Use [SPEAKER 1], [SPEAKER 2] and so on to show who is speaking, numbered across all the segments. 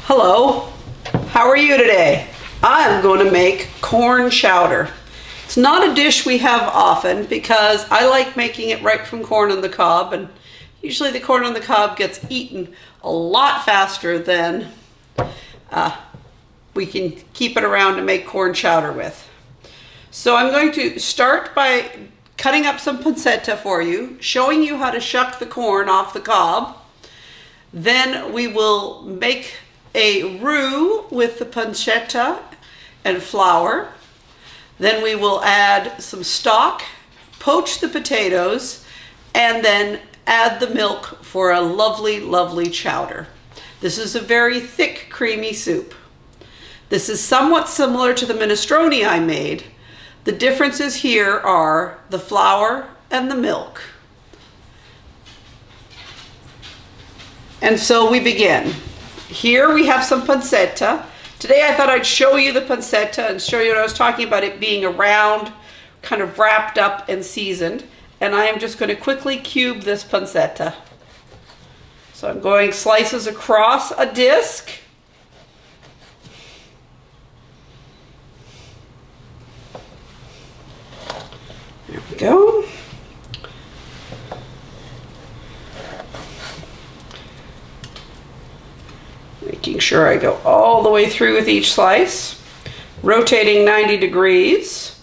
[SPEAKER 1] Hello, how are you today? I'm going to make corn chowder. It's not a dish we have often because I like making it right from corn on the cob, and usually the corn on the cob gets eaten a lot faster than we can keep it around to make corn chowder with. So I'm going to start by cutting up some pancetta for you, showing you how to shuck the corn off the cob. Then we will make a roux with the pancetta and flour. Then we will add some stock, poach the potatoes, and then add the milk for a lovely, lovely chowder. This is a very thick, creamy soup. This is somewhat similar to the minestrone I made. The differences here are the flour and the milk. And so we begin. Here we have some pancetta. Today I thought I'd show you the pancetta and show you what I was talking about, it being around, kind of wrapped up and seasoned. And I am just going to quickly cube this pancetta. So I'm going slices across a disc. There we go. Making sure I go all the way through with each slice, rotating 90 degrees,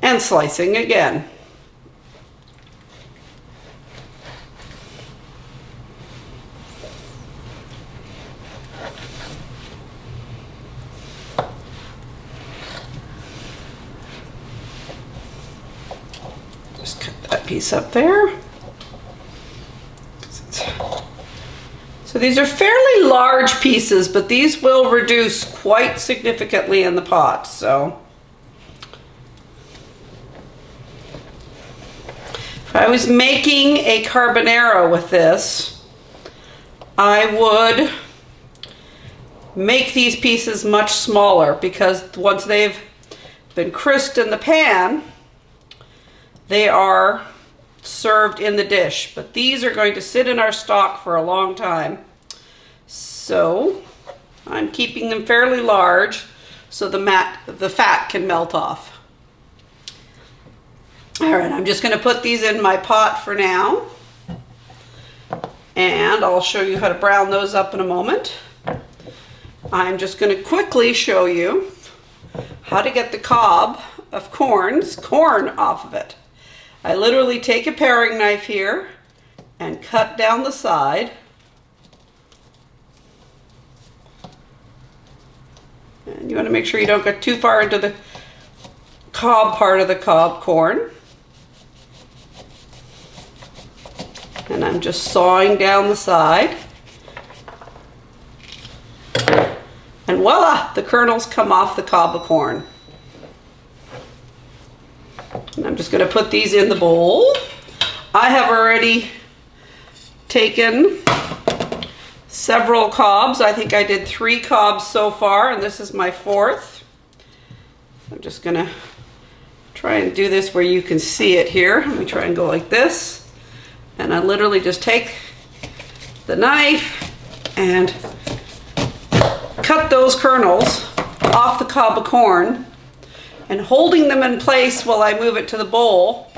[SPEAKER 1] and slicing again. Just cut that piece up there. So these are fairly large pieces, but these will reduce quite significantly in the pot. So if I was making a carbonara with this, I would make these pieces much smaller because once they've been crisped in the pan, they are served in the dish, but these are going to sit in our stock for a long time. So I'm keeping them fairly large so the fat can melt off. All right, I'm just going to put these in my pot for now, and I'll show you how to brown those up in a moment. I'm just going to quickly show you how to get the cob of corn off of it. I literally take a paring knife here and cut down the side. And you want to make sure you don't get too far into the cob part of the cob corn. And I'm just sawing down the side. And voila, the kernels come off the cob of corn. And I'm just going to put these in the bowl. I have already taken several cobs. I think I did 3 cobs so far, and this is my 4th. I'm just going to try and do this where you can see it here. Let me try and go like this. And I literally just take the knife and cut those kernels off the cob of corn, and holding them in place while I move it to the bowl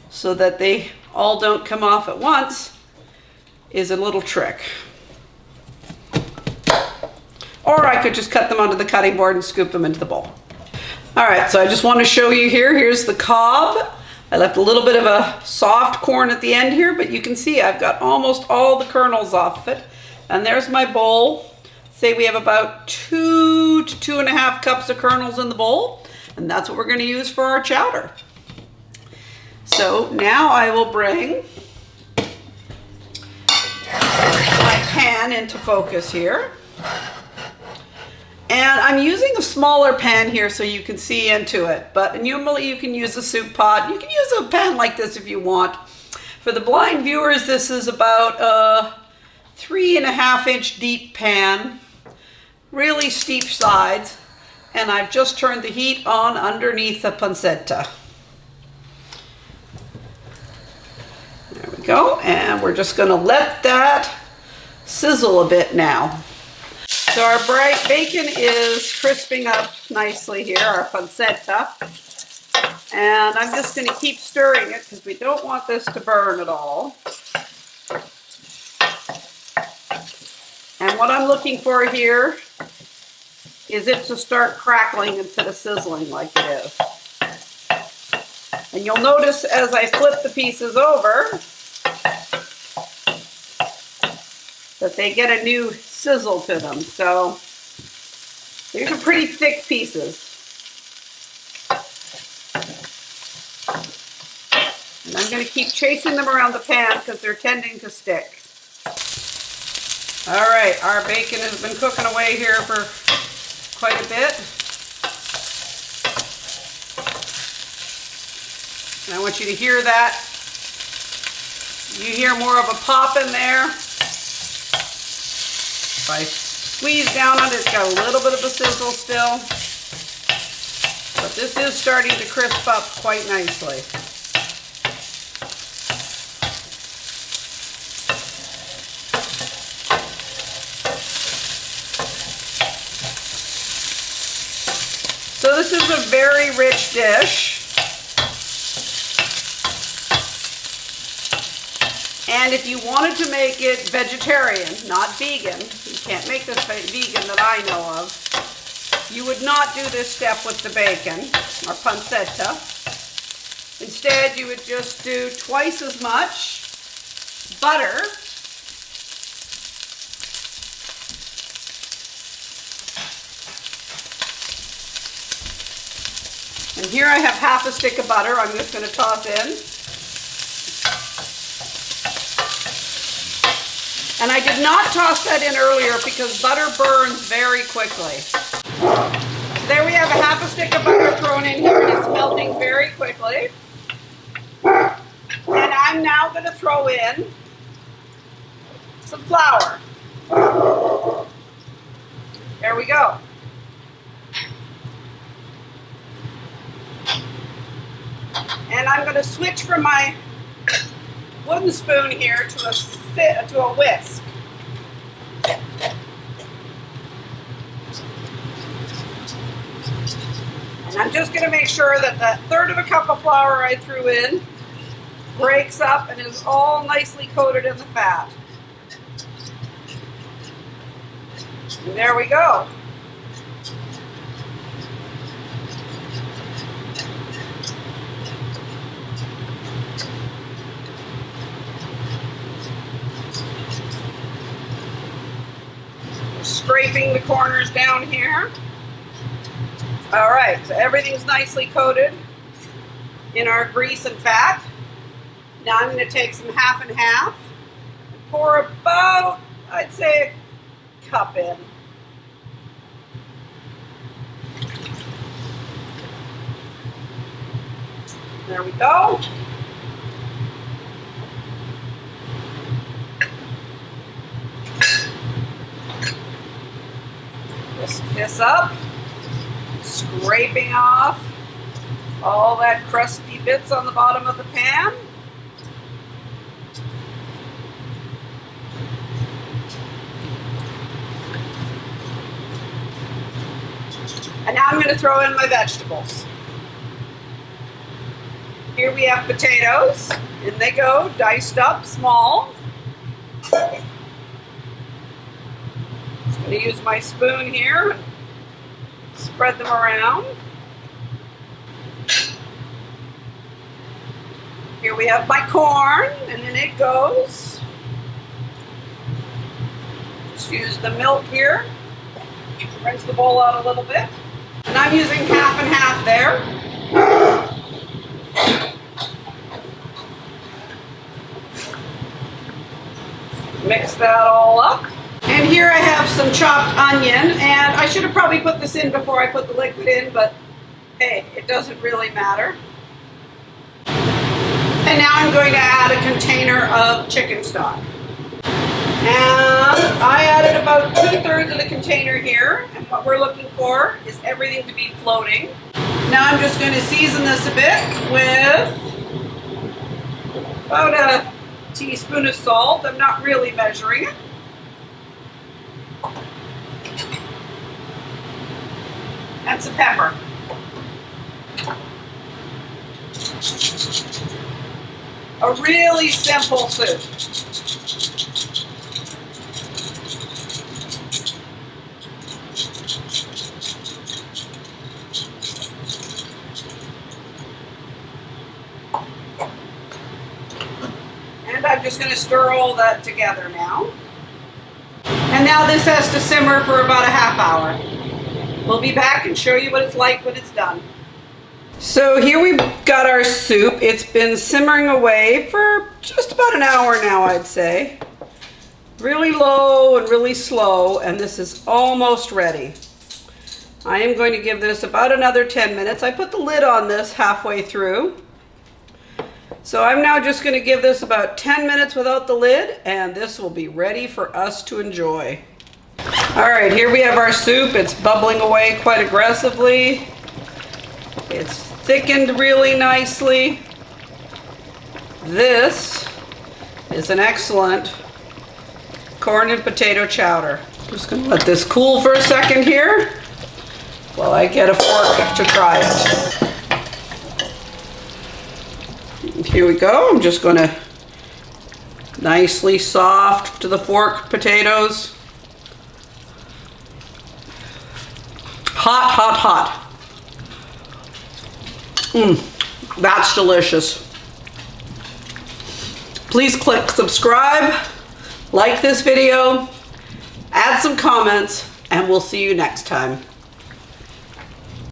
[SPEAKER 1] so that they all don't come off at once is a little trick. Or I could just cut them onto the cutting board and scoop them into the bowl. All right, so I just want to show you here. Here's the cob. I left a little bit of a soft corn at the end here, but you can see I've got almost all the kernels off of it. And there's my bowl. Say we have about 2 to 2.5 cups of kernels in the bowl. And that's what we're going to use for our chowder. So now I will bring my pan into focus here. And I'm using a smaller pan here so you can see into it. But normally you can use a soup pot. You can use a pan like this if you want. For the blind viewers, this is about a 3.5-inch deep pan. Really steep sides. And I've just turned the heat on underneath the pancetta. There we go, and we're just going to let that sizzle a bit now. So our bacon is crisping up nicely here, our pancetta. And I'm just going to keep stirring it because we don't want this to burn at all. And what I'm looking for here is it to start crackling instead of sizzling like it is. And you'll notice as I flip the pieces over that they get a new sizzle to them. So these are pretty thick pieces. And I'm going to keep chasing them around the pan because they're tending to stick. All right, our bacon has been cooking away here for quite a bit. And I want you to hear that. You hear more of a pop in there. If I squeeze down on it, it's got a little bit of a sizzle still. But this is starting to crisp up quite nicely. So this is a very rich dish. And if you wanted to make it vegetarian, not vegan, you can't make this vegan that I know of, you would not do this step with the bacon, or pancetta. Instead, you would just do twice as much butter. And here I have half a stick of butter I'm just going to toss in. And I did not toss that in earlier because butter burns very quickly. So there we have a half a stick of butter thrown in here and it's melting very quickly. And I'm now going to throw in some flour. There we go. And I'm going to switch from my wooden spoon here to a whisk. And I'm just going to make sure that the third of a cup of flour I threw in breaks up and is all nicely coated in the fat. And there we go. Scraping the corners down here. All right, so everything's nicely coated in our grease and fat. Now I'm going to take some half and half and pour about, I'd say, a cup in. There we go. Whisk this up, scraping off all that crusty bits on the bottom of the pan. And now I'm going to throw in my vegetables. Here we have potatoes. In they go, diced up, small. I'm going to use my spoon here and spread them around. Here we have my corn, and in it goes. Just use the milk here. Rinse the bowl out a little bit. And I'm using half and half there. Mix that all up. And here I have some chopped onion, and I should have probably put this in before I put the liquid in, but hey, it doesn't really matter. And now I'm going to add a container of chicken stock. And I added about 2/3 of the container here, and what we're looking for is everything to be floating. Now I'm just going to season this a bit with about a teaspoon of salt. I'm not really measuring it. and some pepper. A really simple soup. And I'm just going to stir all that together now. And now this has to simmer for about a half hour. We'll be back and show you what it's like when it's done. So here we've got our soup. It's been simmering away for just about an hour now, I'd say. Really low and really slow, and this is almost ready. I am going to give this about another 10 minutes. I put the lid on this halfway through. So I'm now just going to give this about 10 minutes without the lid, and this will be ready for us to enjoy. All right, here we have our soup. It's bubbling away quite aggressively. It's thickened really nicely. This is an excellent corn and potato chowder. Just going to let this cool for a second here while I get a fork to try it. Here we go. I'm just going to nicely soft to the fork potatoes. Hot, hot, hot. That's delicious. Please click subscribe, like this video, add some comments, and we'll see you next time.